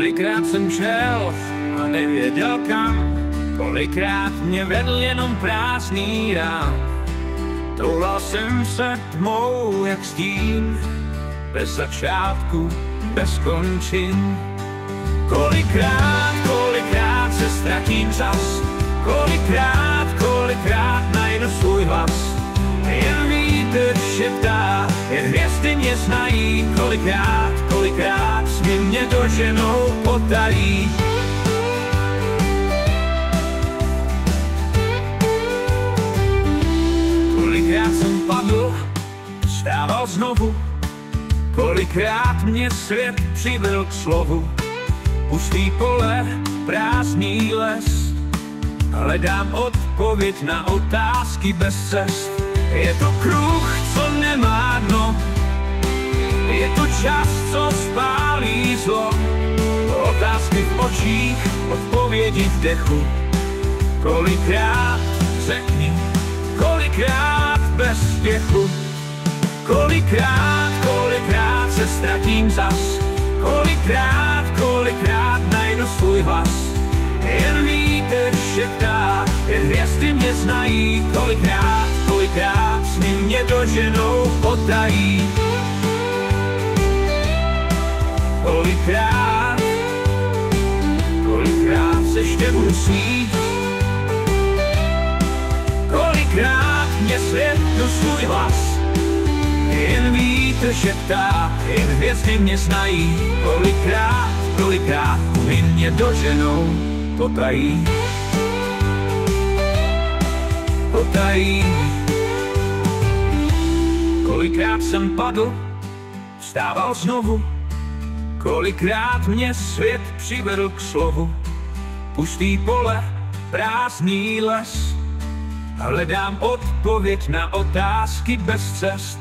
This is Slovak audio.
Kolikrát jsem šel a nevěděl kam, kolikrát mě vedl jenom prázdný rám. Toulal jsem se tmou jak stín, bez začátku, bez končin. Kolikrát se ztratím zas, kolikrát najdu svůj hlas. Jen vítr šeptá, jen hvězdy mě znají, kolikrát sny mě doženou potají. Kolikrát jsem padl, vstával znovu, kolikrát mě svět přivedl k slovu. Pustý pole, prázdný les, hledám odpověď na otázky bez cest. Je to kruh, co nemá dno, je to čas, co spálí zlo. Otázky v očích, odpovědi v dechu. Kolikrát řekni, kolikrát bez spěchu. Kolikrát se ztratím zas, kolikrát najdu svůj hlas. Jen vítr šeptá, jen hvězdy mě znají, kolikrát sny mě doženou potají. Kolikrát se ještě budu snít, kolikrát mě svět do svůj hlas. Jen vítr šeptá, jen hvězdy mě znají, kolikrát sny mě doženou potají. Kolikrát jsem padl, vstával znovu, kolikrát mě svět přivedl k slovu. Pustý pole, prázdný les, hledám odpověď na otázky bez cest.